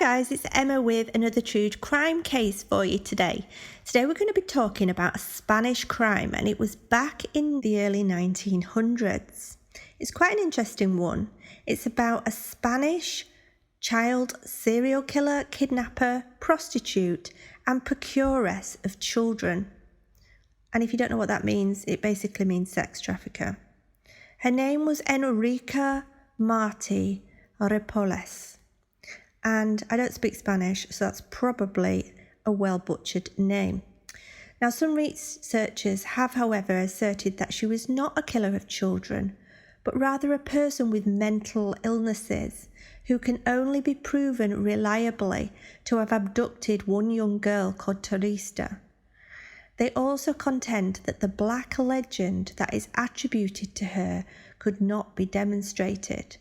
guys, it's Emma with another true crime case for you today. Today we're going to be talking about a Spanish crime, and it was back in the early 1900s. It's quite an interesting one. It's about a Spanish child serial killer, kidnapper, prostitute and procuress of children. And if you don't know what that means, it basically means sex trafficker. Her name was Enriqueta Repoles. And I don't speak Spanish, so that's probably a well-butchered name. Now, some researchers have, however, asserted that she was not a killer of children, but rather a person with mental illnesses who can only be proven reliably to have abducted one young girl called Teresa. They also contend that the black legend that is attributed to her could not be demonstrated.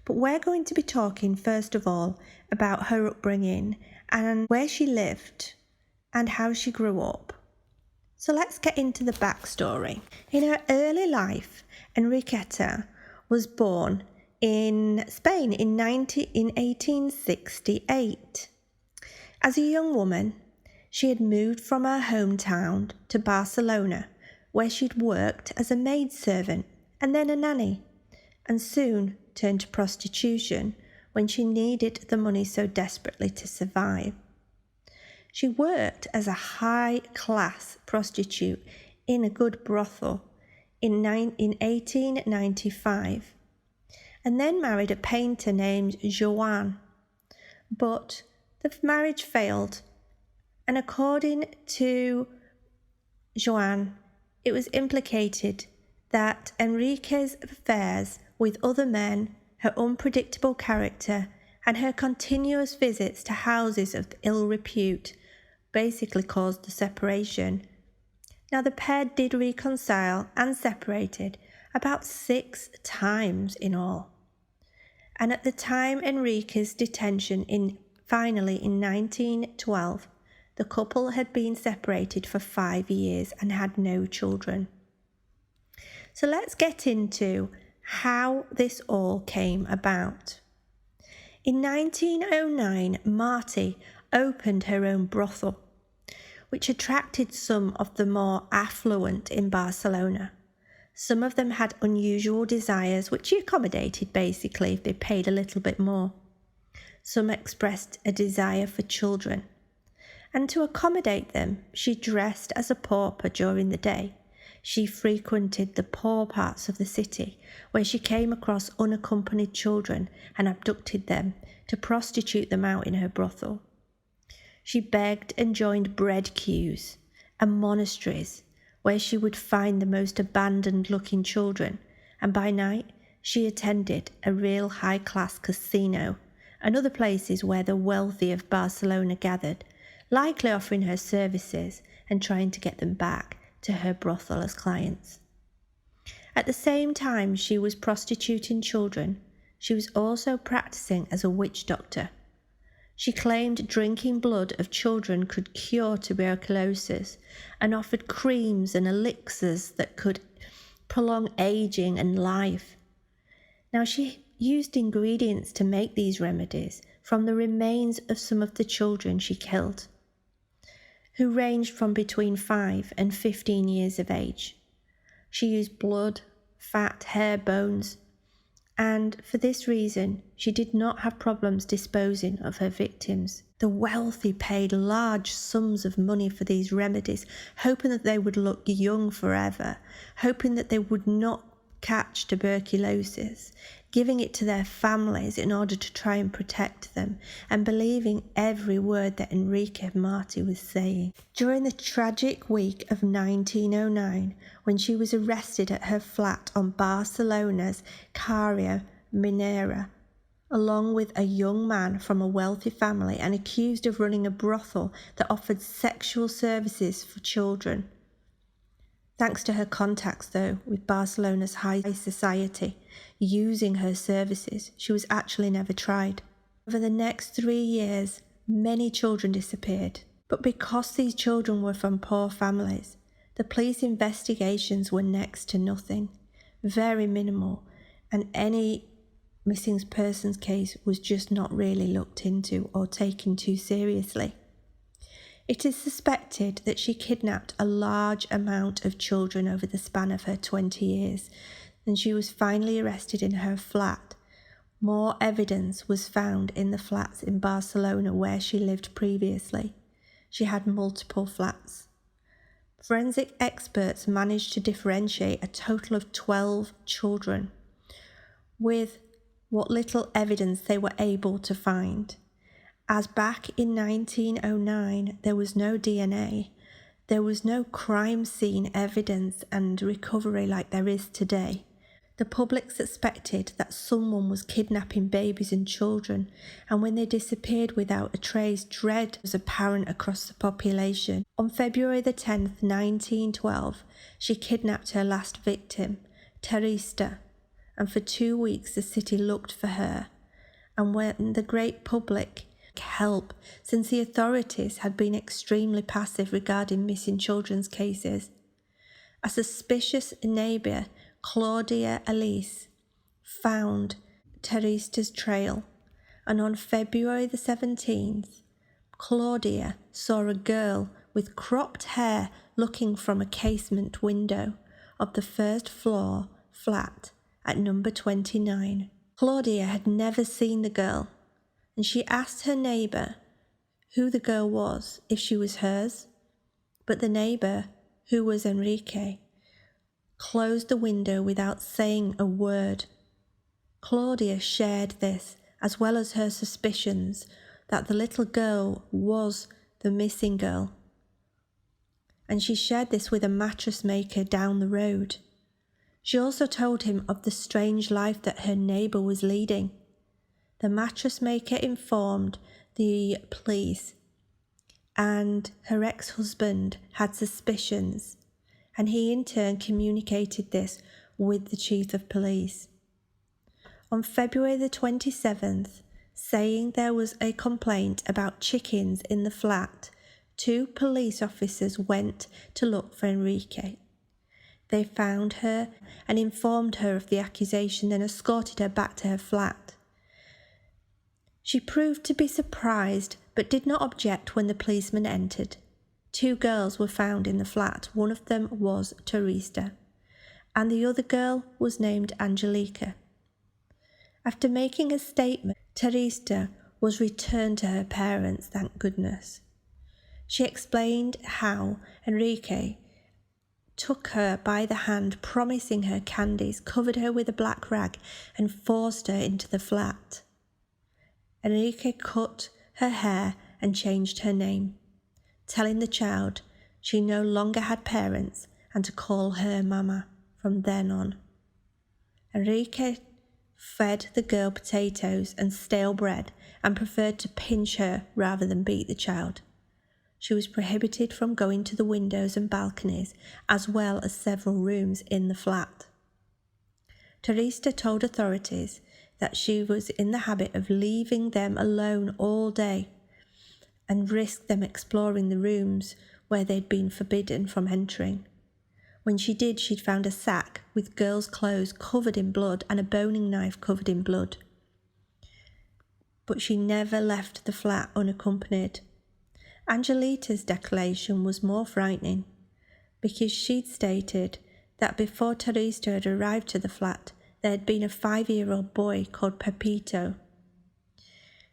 But we're going to be talking first of all about her upbringing and where she lived and how she grew up. So let's get into the backstory. In her early life, Enriqueta was born in Spain in 1868. As a young woman, she had moved from her hometown to Barcelona, where she'd worked as a maidservant and then a nanny, and soon turned to prostitution when she needed the money so desperately to survive. She worked as a high-class prostitute in a good brothel in 1895, and then married a painter named Joan. But the marriage failed, and according to Joan, it was implicated that Enrique's affairs with other men, her unpredictable character, and her continuous visits to houses of ill repute basically caused the separation. Now, the pair did reconcile and separated about 6 times in all. And at the time Enrique's detention finally in 1912, the couple had been separated for 5 years and had no children. So let's get into how this all came about. In 1909, Marty opened her own brothel, which attracted some of the more affluent in Barcelona. Some of them had unusual desires, which she accommodated basically if they paid a little bit more. Some expressed a desire for children, and to accommodate them, she dressed as a pauper during the day. She frequented the poor parts of the city, where she came across unaccompanied children and abducted them to prostitute them out in her brothel. She begged and joined bread queues and monasteries, where she would find the most abandoned-looking children, and by night she attended a real high-class casino and other places where the wealthy of Barcelona gathered, likely offering her services and trying to get them back to her brothel as clients. At the same time she was prostituting children, she was also practicing as a witch doctor. She claimed drinking blood of children could cure tuberculosis and offered creams and elixirs that could prolong aging and life. Now, she used ingredients to make these remedies from the remains of some of the children she killed, who ranged from between 5 and 15 years of age. She used blood, fat, hair, bones, and for this reason, she did not have problems disposing of her victims. The wealthy paid large sums of money for these remedies, hoping that they would look young forever, hoping that they would not catch tuberculosis, giving it to their families in order to try and protect them, and believing every word that Enrique Martí was saying. During the tragic week of 1909, when she was arrested at her flat on Barcelona's Carrer Minera, along with a young man from a wealthy family and accused of running a brothel that offered sexual services for children. Thanks to her contacts, though, with Barcelona's high society, using her services, she was actually never tried. Over the next 3 years, many children disappeared. But because these children were from poor families, the police investigations were next to nothing, very minimal, and any missing persons case was just not really looked into or taken too seriously. It is suspected that she kidnapped a large amount of children over the span of her 20 years, and she was finally arrested in her flat. More evidence was found in the flats in Barcelona where she lived previously. She had multiple flats. Forensic experts managed to differentiate a total of 12 children with what little evidence they were able to find. As back in 1909 there was no DNA, there was no crime scene evidence and recovery like there is today. The public suspected that someone was kidnapping babies and children, and when they disappeared without a trace, dread was apparent across the population. On February the 10th, 1912, she kidnapped her last victim, Teresa, and for 2 weeks the city looked for her. And when the great public help, since the authorities had been extremely passive regarding missing children's cases, a suspicious neighbour, Claudia Elise, found Teresa's trail, and on February the 17th, Claudia saw a girl with cropped hair looking from a casement window of the first floor flat at number 29. Claudia had never seen the girl, and she asked her neighbour who the girl was, if she was hers, but the neighbour, who was Enrique, closed the window without saying a word. Claudia shared this, as well as her suspicions that the little girl was the missing girl, and she shared this with a mattress maker down the road. She also told him of the strange life that her neighbour was leading. The mattress maker informed the police, and her ex-husband had suspicions, and he in turn communicated this with the chief of police. On February the 27th, saying there was a complaint about chickens in the flat, 2 police officers went to look for Enrique. They found her and informed her of the accusation, then escorted her back to her flat. She proved to be surprised, but did not object when the policeman entered. 2 girls were found in the flat. One of them was Teresa, and the other girl was named Angelica. After making a statement, Teresa was returned to her parents, thank goodness. She explained how Enrique took her by the hand, promising her candies, covered her with a black rag, and forced her into the flat. Enrique cut her hair and changed her name, telling the child she no longer had parents and to call her Mama from then on. Enrique fed the girl potatoes and stale bread and preferred to pinch her rather than beat the child. She was prohibited from going to the windows and balconies, as well as several rooms in the flat. Teresa told authorities that she was in the habit of leaving them alone all day and risked them exploring the rooms where they'd been forbidden from entering. When she did, she'd found a sack with girls' clothes covered in blood and a boning knife covered in blood. But she never left the flat unaccompanied. Angelita's declaration was more frightening, because she'd stated that before Teresa had arrived to the flat, there had been a 5-year-old boy called Pepito.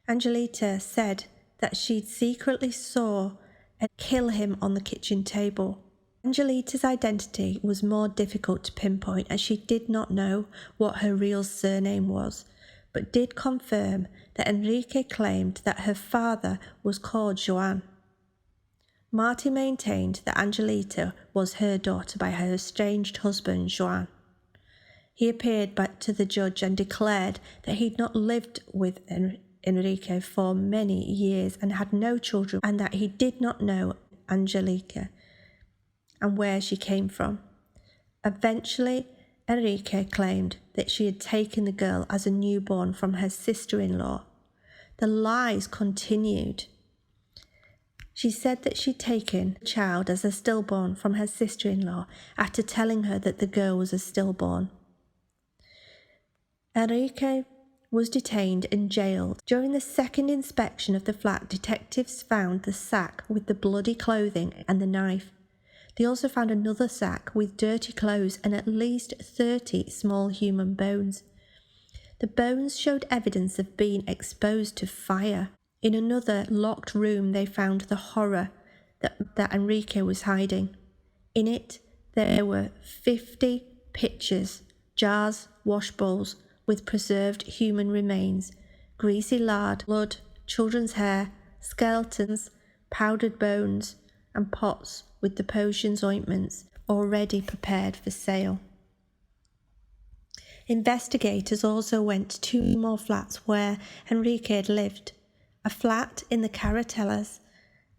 Angelita said that she'd secretly saw and kill him on the kitchen table. Angelita's identity was more difficult to pinpoint, as she did not know what her real surname was, but did confirm that Enrique claimed that her father was called Joan. Marty maintained that Angelita was her daughter by her estranged husband, Joan. He appeared back to the judge and declared that he'd not lived with Enrique for many years and had no children, and that he did not know Angelica and where she came from. Eventually, Enrique claimed that she had taken the girl as a newborn from her sister-in-law. The lies continued. She said that she'd taken the child as a stillborn from her sister-in-law after telling her that the girl was a stillborn. Enrique was detained and jailed. During the second inspection of the flat, detectives found the sack with the bloody clothing and the knife. They also found another sack with dirty clothes and at least 30 small human bones. The bones showed evidence of being exposed to fire. In another locked room, they found the horror that Enrique was hiding. In it, there were 50 pitchers, jars, wash bowls with preserved human remains, greasy lard, blood, children's hair, skeletons, powdered bones, and pots with the potions ointments already prepared for sale. Investigators also went to 2 more flats where Enrique had lived, a flat in the Carreteras,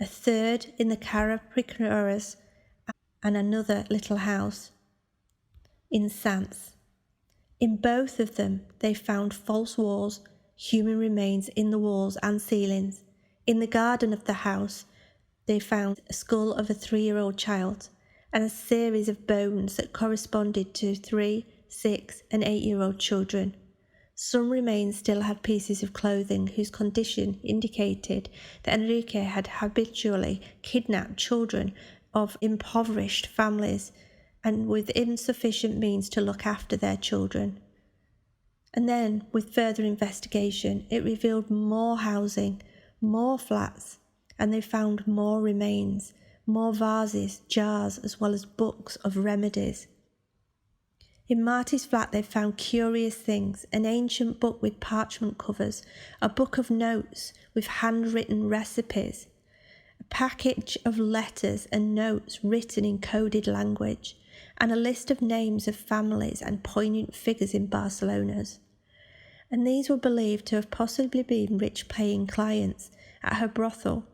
a third in the Carapicneras, and another little house in Sants. In both of them, they found false walls, human remains in the walls and ceilings. In the garden of the house, they found a skull of a 3-year-old child and a series of bones that corresponded to 3, 6, and 8-year-old children. Some remains still had pieces of clothing whose condition indicated that Enrique had habitually kidnapped children of impoverished families and with insufficient means to look after their children. And then, with further investigation, it revealed more housing, more flats, and they found more remains, more vases, jars, as well as books of remedies. In Marty's flat, they found curious things: an ancient book with parchment covers, a book of notes with handwritten recipes, a package of letters and notes written in coded language, and a list of names of families and poignant figures in Barcelona. And these were believed to have possibly been rich paying clients at her brothel,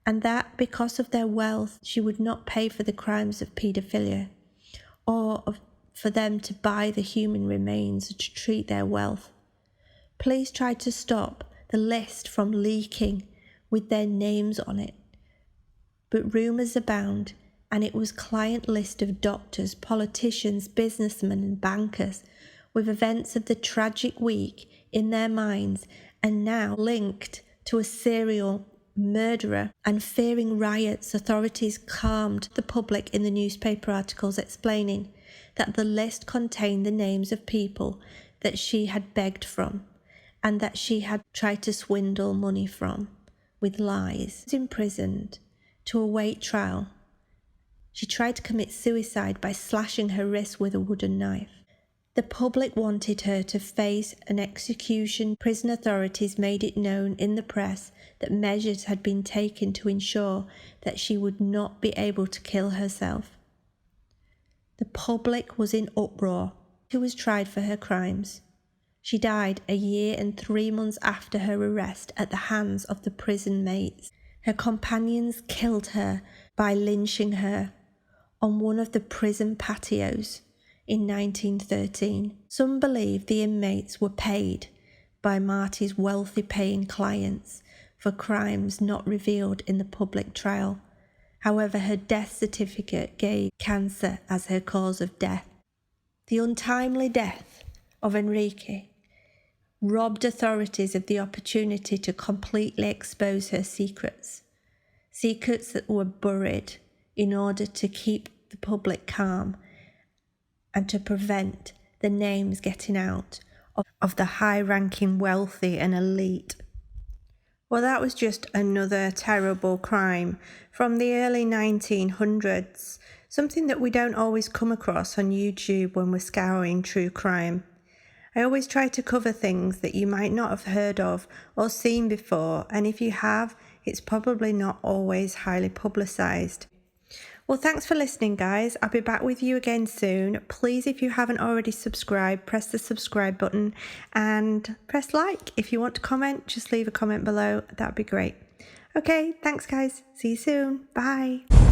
and that because of their wealth she would not pay for the crimes of paedophilia, or for them to buy the human remains to treat their wealth. Police tried to stop the list from leaking with their names on it, but rumours abound, and it was a client list of doctors, politicians, businessmen and bankers, with events of the tragic week in their minds and now linked to a serial murderer. And fearing riots, authorities calmed the public in the newspaper articles explaining that the list contained the names of people that she had begged from and that she had tried to swindle money from with lies. She was imprisoned to await trial. She tried to commit suicide by slashing her wrist with a wooden knife. The public wanted her to face an execution. Prison authorities made it known in the press that measures had been taken to ensure that she would not be able to kill herself. The public was in uproar. She was tried for her crimes. She died a year and 3 months after her arrest at the hands of the prison mates. Her companions killed her by lynching her on one of the prison patios in 1913. Some believe the inmates were paid by Marty's wealthy paying clients for crimes not revealed in the public trial. However, her death certificate gave cancer as her cause of death. The untimely death of Enrique robbed authorities of the opportunity to completely expose her secrets that were buried in order to keep the public calm and to prevent the names getting out of the high-ranking wealthy and elite. Well, that was just another terrible crime from the early 1900s, something that we don't always come across on YouTube when we're scouring true crime. I always try to cover things that you might not have heard of or seen before, and if you have, it's probably not always highly publicised. Well, thanks for listening, guys. I'll be back with you again soon. Please, if you haven't already subscribed, press the subscribe button and press like. If you want to comment, just leave a comment below. That'd be great. Okay, thanks, guys. See you soon. Bye.